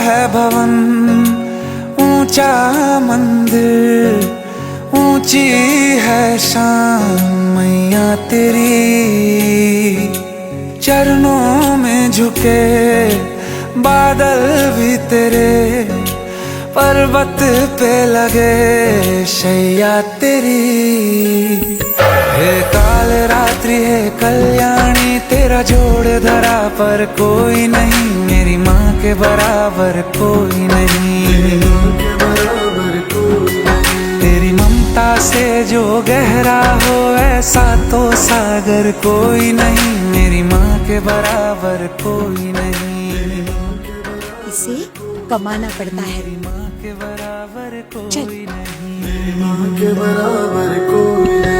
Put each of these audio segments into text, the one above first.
है भवन, ऊंचा मंदिर, ऊंची है शान मैया तेरी। चरणों में झुके बादल भी तेरे, पर्वत पे लगे शैया तेरी। हे काल रात्रि है कल्याणी, तेरा जोड़ धरा पर कोई नहीं, मेरी माँ के बराबर कोई नहीं। तेरी ममता से जो गहरा हो ऐसा तो सागर कोई नहीं, मेरी माँ के बराबर कोई नहीं। इसे कमाना पड़ता है। मेरी माँ के बराबर चल। कोई नहीं, मेरी माँ के बराबर कोई नहीं।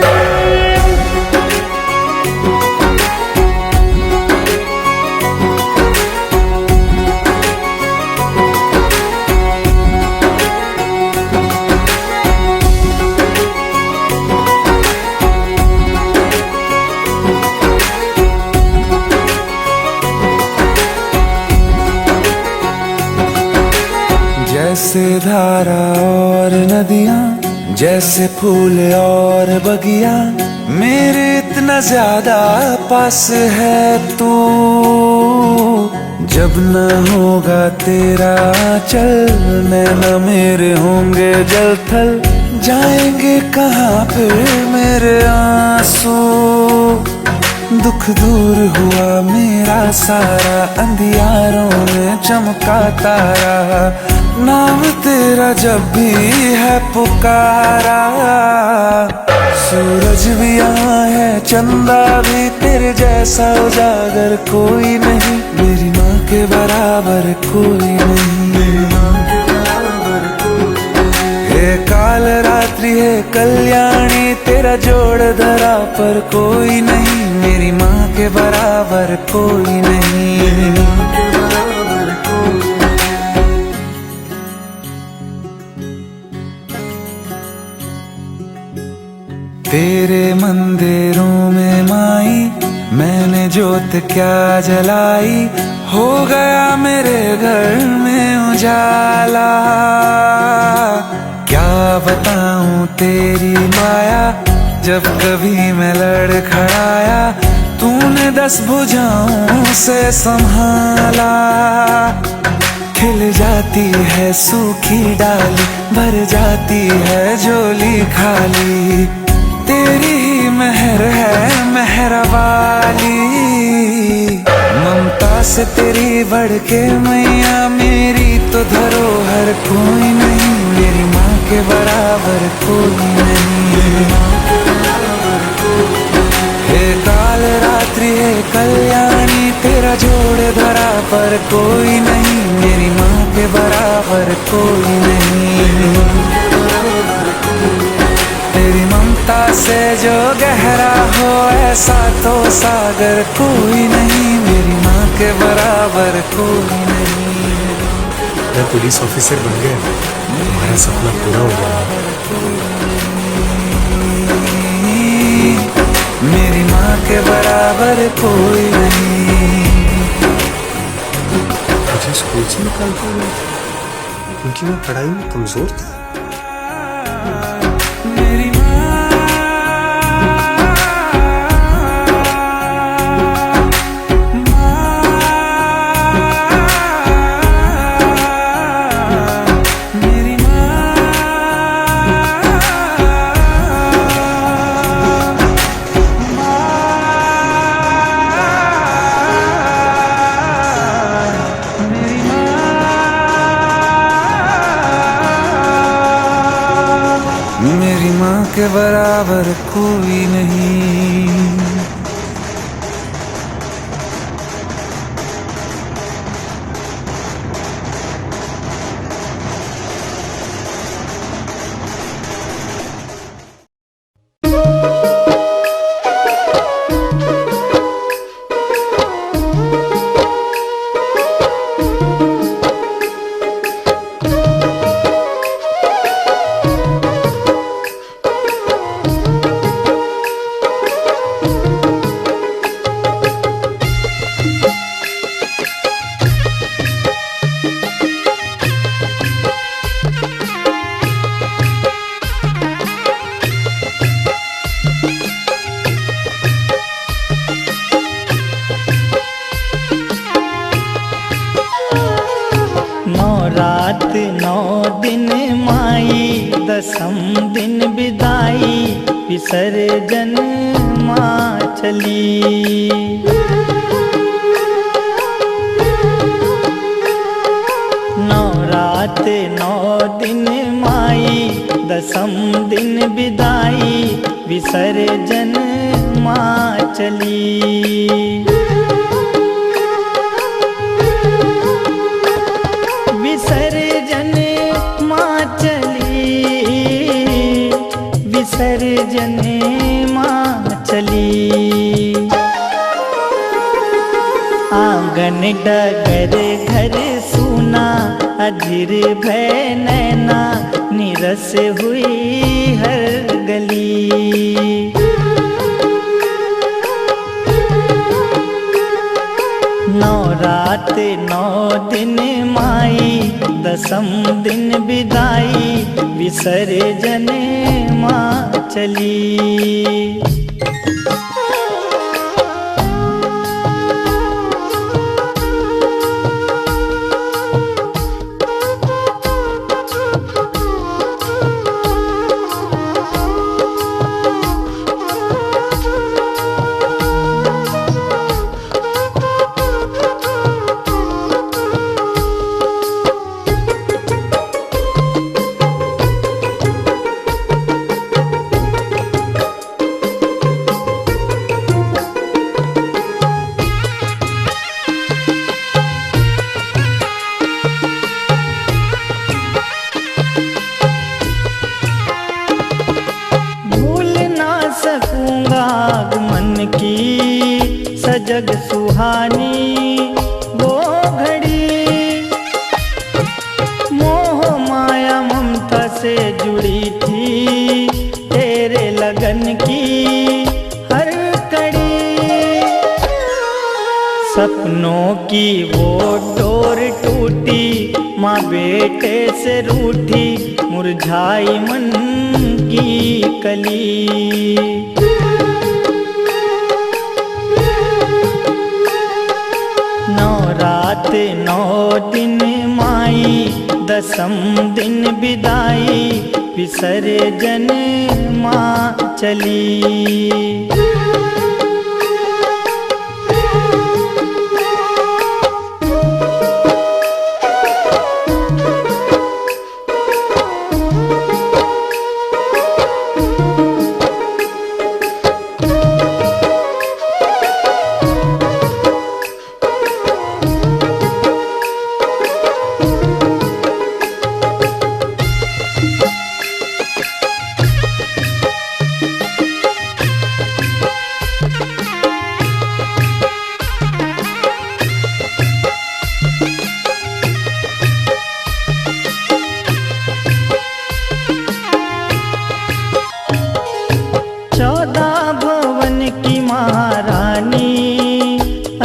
जैसे धारा और नदियाँ, जैसे फूल और बगिया, मेरे इतना ज्यादा पास है तू। जब न होगा तेरा चल, नैना मेरे होंगे जल थल, जाएंगे कहाँ फिर मेरे आंसू। दुख दूर हुआ मेरा सारा, अंधियारों में चमका तारा, नाम तेरा जब भी है पुकारा। सूरज भी यहाँ है, चंदा भी, तेरे जैसा उजागर कोई नहीं, मेरी माँ के बराबर कोई नहीं। हे काल रात्रि है कल्याणी, तेरा जोड़ धरा पर कोई नहीं, मेरी माँ के बराबर कोई नहीं। तेरे मंदिरों में माई मैंने जोत क्या जलाई, हो गया मेरे घर में उजाला। क्या बताऊं तेरी माया, जब कभी मैं लड़खड़ाया, तूने 10 भुजाओं से संभाला। खिल जाती है सूखी डाली, भर जाती है झोली खाली, तेरी ही मेहर है मेहर वाली। ममता से तेरी बढ़ के मैया, मेरी तो धरोहर कोई नहीं, मेरी माँ के बराबर कोई नहीं। हे काल रात्रि है कल्याणी, तेरा जोड़ धरा पर कोई नहीं, मेरी माँ के बराबर कोई नहीं। तेरी ममता से जो गहरा हो ऐसा तो सागर कोई नहीं, मेरी माँ के बराबर कोई नहीं। मैं पुलिस ऑफिसर बन गया, हमारा सपना पूरा हो गया। मेरी माँ के बराबर कोई नहीं। मुझे स्कूल से निकालते हुए क्योंकि मैं पढ़ाई में कमजोर था। मेरी माँ के बराबर कोई नहीं। रात 9 दिन माई, दसम दिन विदाई, विसर्जन माँ चली। 9 रात 9 दिन माई, दसम दिन विदाई, विसर्जन माँ चली। विसर्जन माँ चली, विसर्जन माँ चली। आंगन डगर घर सूना, अधीर भय नैना, निरस हुई हर गली। 9 रात 9 दिन माई, दसम दिन विदाई, विसर्जन माँ चली। आगमन की सजग सुहानी वो घड़ी, मोह माया ममता से जुड़ी थी, तेरे लगन की हर कड़ी। सपनों की वो डोर टूटी, माँ बेटे से रूठी, मुरझाई मन की कली। 9 रात 9 दिन माई, दसम दिन विदाई, विसर्जन माँ चली।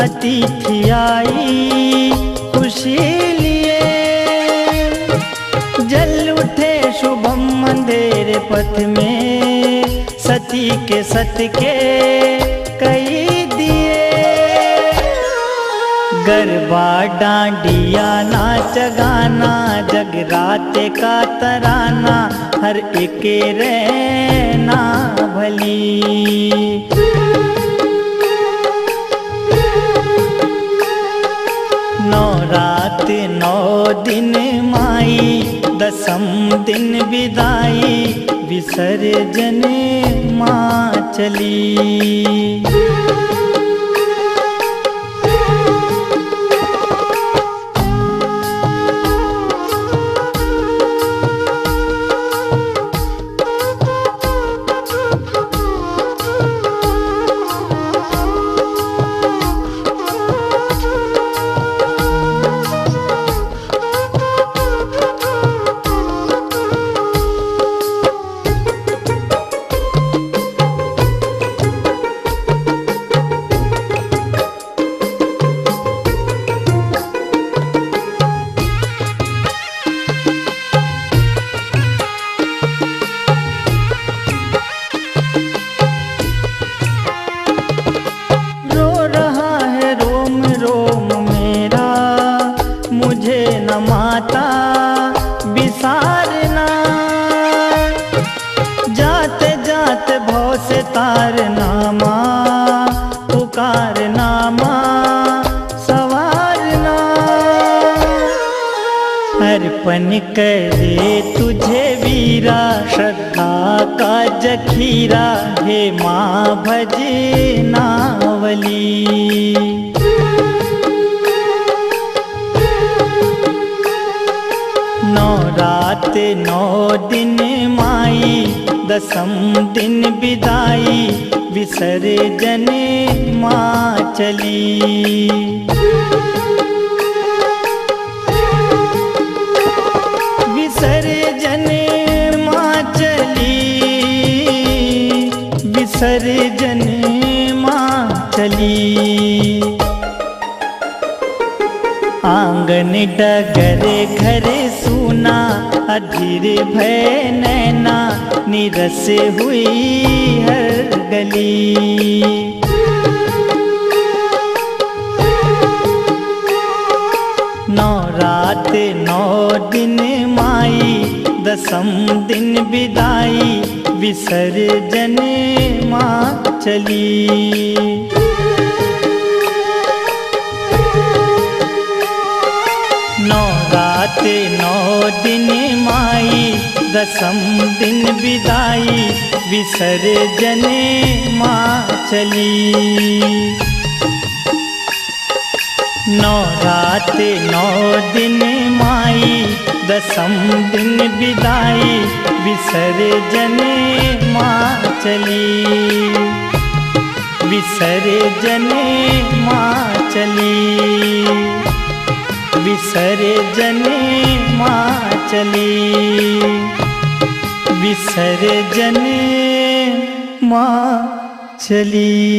अतिथि आई खुशी लिए, जल उठे शुभम अंधेरे पथ में, सती के सत के कई दिए। गरबा डांडिया नाच गाना, जगराते का तराना, हर एक रहना भली। 9 रात 9 दिन माई, दसम दिन विदाई, विसर्जन माँ चली। अर्पण करे तुझे वीरा, श्रद्धा का जखीरा, हे माँ भजनावली। नौ रात नौ दिन माई, दसम दिन विदाई, विसर्जन माँ चली। विसर्जन माँ चली, विसर्जन माँ चली। आंगन डगर घर सूना, अधीर भय नैना, निरस हुई हर गली। नौ रात नौ दिन माई, दसम दिन विदाई, विसर्जन माँ चली। नौ रात नौ दिन माई, दसम दिन विदाई, विसर्जन माँ चली। नौ रात नौ दिन माई, दसम दिन विदाई, विसर्जन माँ चली। विसर्जन माँ चली, विसर्जन माँ चली, विसर्जन माँ चली।